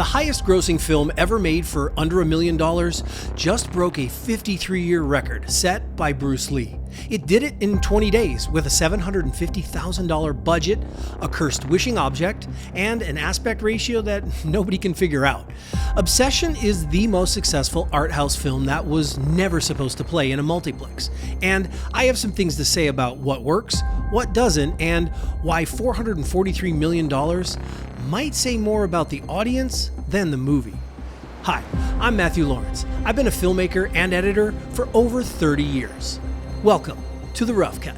The highest grossing film ever made for under $1 million just broke a 53-year record set by Bruce Lee. It did it in 20 days with a $750,000 budget, a cursed wishing object, and an aspect ratio that nobody can figure out. Obsession is the most successful art house film that was never supposed to play in a multiplex. And I have some things to say about what works, what doesn't, and why $443 million might say more about the audience than the movie. Hi, I'm Matthew Lawrence. I've been a filmmaker and editor for over 30 years. Welcome to The Rough Cut.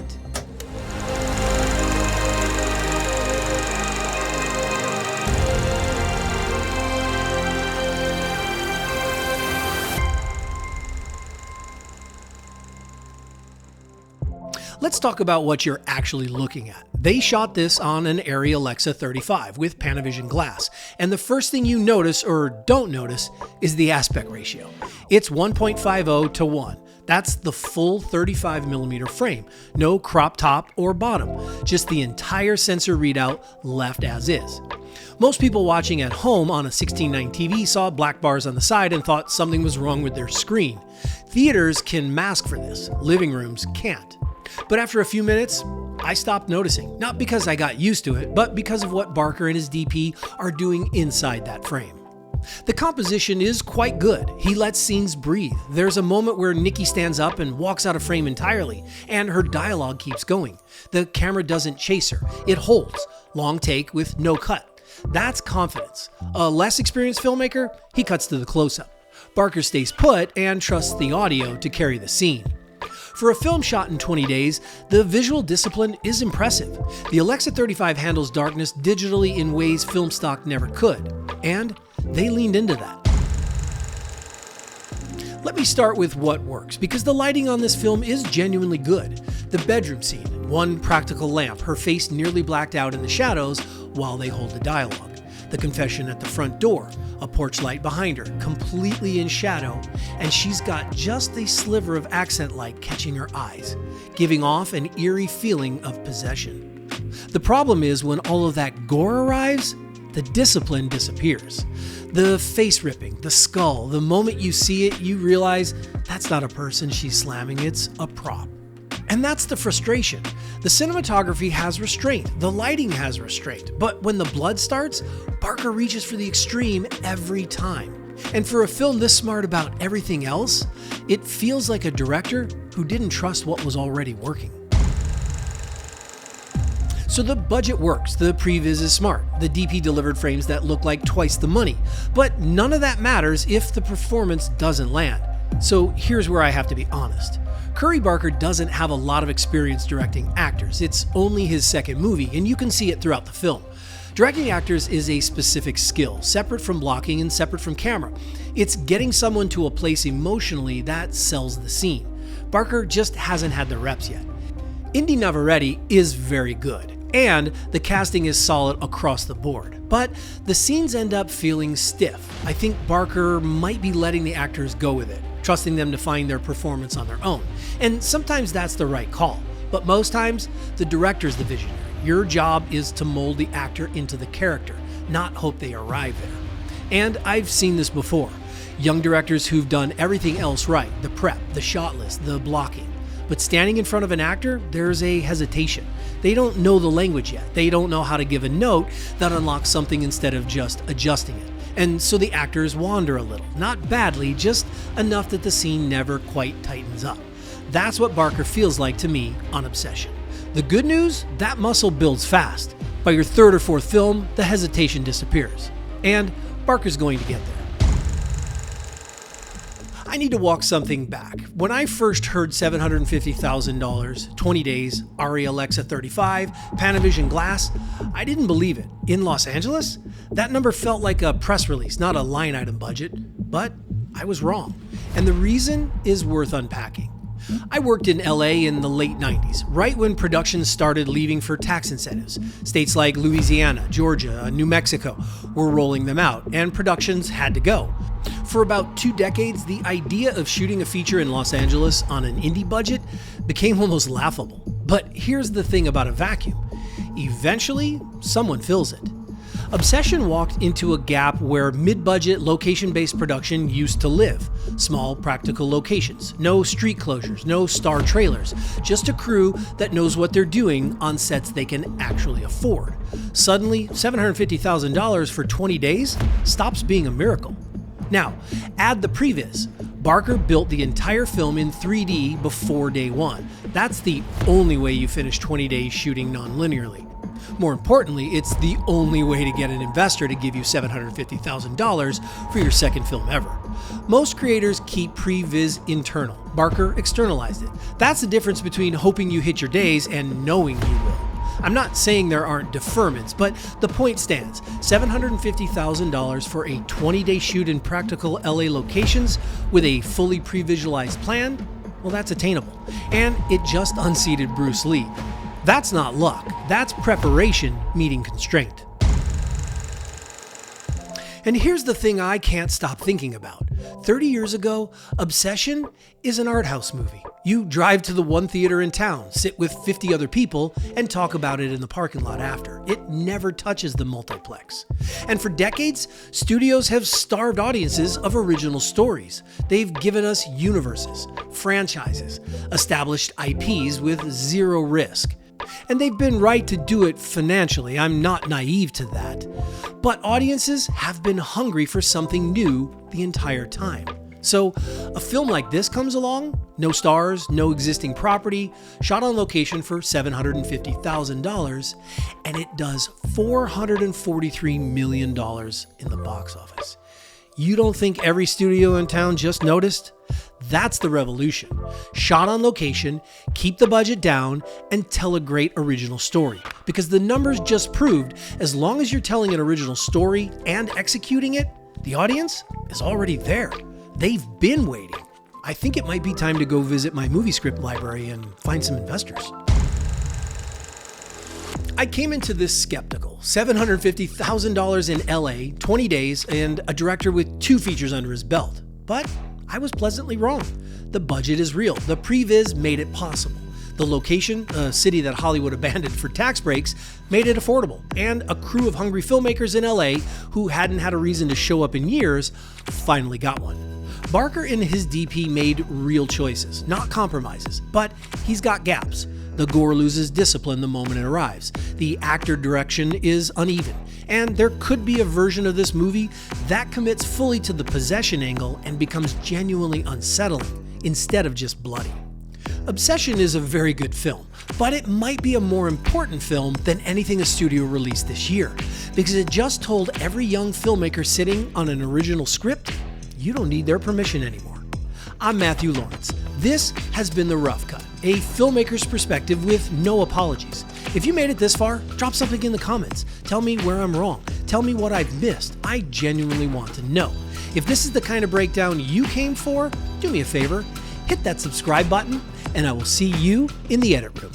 Let's talk about what you're actually looking at. They shot this on an Arri Alexa 35 with Panavision glass, and the first thing you notice or don't notice is the aspect ratio. It's 1.50 to 1. That's the full 35mm frame, no crop top or bottom, just the entire sensor readout left as is. Most people watching at home on a 16:9 TV saw black bars on the side and thought something was wrong with their screen. Theaters can mask for this, living rooms can't. But after a few minutes, I stopped noticing, not because I got used to it, but because of what Barker and his DP are doing inside that frame. The composition is quite good. He lets scenes breathe. There's a moment where Nikki stands up and walks out of frame entirely, and her dialogue keeps going. The camera doesn't chase her. It holds. Long take with no cut. That's confidence. A less experienced filmmaker, he cuts to the close-up. Barker stays put and trusts the audio to carry the scene. For a film shot in 20 days, the visual discipline is impressive. The Alexa 35 handles darkness digitally in ways film stock never could, and they leaned into that. Let me start with what works, because the lighting on this film is genuinely good. The bedroom scene, one practical lamp, her face nearly blacked out in the shadows while they hold the dialogue. The confession at the front door, a porch light behind her, completely in shadow, and she's got just a sliver of accent light catching her eyes, giving off an eerie feeling of possession. The problem is when all of that gore arrives, the discipline disappears. The face ripping, the skull, the moment you see it, you realize that's not a person she's slamming, it's a prop. And that's the frustration. The cinematography has restraint, the lighting has restraint, but when the blood starts, Barker reaches for the extreme every time. And for a film this smart about everything else, it feels like a director who didn't trust what was already working. So the budget works, the previs is smart, the DP delivered frames that look like twice the money, but none of that matters if the performance doesn't land. So here's where I have to be honest. Curry Barker doesn't have a lot of experience directing actors. It's only his second movie, and you can see it throughout the film. Directing actors is a specific skill, separate from blocking and separate from camera. It's getting someone to a place emotionally that sells the scene. Barker just hasn't had the reps yet. Indy Navarrete is very good, and the casting is solid across the board, but the scenes end up feeling stiff. I think Barker might be letting the actors go with it, trusting them to find their performance on their own. And sometimes that's the right call, but most times the director's the visionary. Your job is to mold the actor into the character, not hope they arrive there. And I've seen this before. Young directors who've done everything else right, the prep, the shot list, the blocking. But standing in front of an actor, there's a hesitation. They don't know the language yet. They don't know how to give a note that unlocks something instead of just adjusting it. And so the actors wander a little, not badly, just enough that the scene never quite tightens up. That's what Barker feels like to me on Obsession. The good news, that muscle builds fast. By your third or fourth film, the hesitation disappears. And Barker's going to get there. I need to walk something back. When I first heard $750,000, 20 days, Arri Alexa 35, Panavision glass, I didn't believe it. In Los Angeles? That number felt like a press release, not a line item budget. But I was wrong. And the reason is worth unpacking. I worked in LA in the late 90s, right when productions started leaving for tax incentives. States like Louisiana, Georgia, New Mexico were rolling them out, and productions had to go. For about 2 decades, the idea of shooting a feature in Los Angeles on an indie budget became almost laughable. But here's the thing about a vacuum. Eventually, someone fills it. Obsession walked into a gap where mid-budget, location-based production used to live. Small, practical locations, no street closures, no star trailers, just a crew that knows what they're doing on sets they can actually afford. Suddenly, $750,000 for 20 days stops being a miracle. Now, add the previs. Barker built the entire film in 3D before day one. That's the only way you finish 20 days shooting non-linearly. More importantly, it's the only way to get an investor to give you $750,000 for your second film ever. Most creators keep previs internal. Barker externalized it. That's the difference between hoping you hit your days and knowing you will. I'm not saying there aren't deferments, but the point stands. $750,000 for a 20-day shoot in practical LA locations with a fully pre-visualized plan? Well, that's attainable. And it just unseated Bruce Lee. That's not luck. That's preparation meeting constraint. And here's the thing I can't stop thinking about. 30 years ago, Obsession is an art house movie. You drive to the one theater in town, sit with 50 other people, and talk about it in the parking lot after. It never touches the multiplex. And for decades, studios have starved audiences of original stories. They've given us universes, franchises, established IPs with zero risk. And they've been right to do it financially. I'm not naive to that. But audiences have been hungry for something new the entire time. So a film like this comes along, no stars, no existing property, shot on location for $750,000, and it does $443 million in the box office. You don't think every studio in town just noticed? That's the revolution. Shot on location, keep the budget down, and tell a great original story. Because the numbers just proved, as long as you're telling an original story and executing it, the audience is already there. They've been waiting. I think it might be time to go visit my movie script library and find some investors. I came into this skeptical. $750,000 in LA, 20 days, and a director with 2 features under his belt. But I was pleasantly wrong. The budget is real. The previs made it possible. The location, a city that Hollywood abandoned for tax breaks, made it affordable. And a crew of hungry filmmakers in LA who hadn't had a reason to show up in years finally got one. Barker and his DP made real choices, not compromises, but he's got gaps. The gore loses discipline the moment it arrives. The actor direction is uneven. And there could be a version of this movie that commits fully to the possession angle and becomes genuinely unsettling instead of just bloody. Obsession is a very good film, but it might be a more important film than anything a studio released this year, because it just told every young filmmaker sitting on an original script, you don't need their permission anymore. I'm Matthew Lawrence. This has been The Rough Cut, a filmmaker's perspective with no apologies. If you made it this far, drop something in the comments. Tell me where I'm wrong. Tell me what I've missed. I genuinely want to know. If this is the kind of breakdown you came for, do me a favor, hit that subscribe button, and I will see you in the edit room.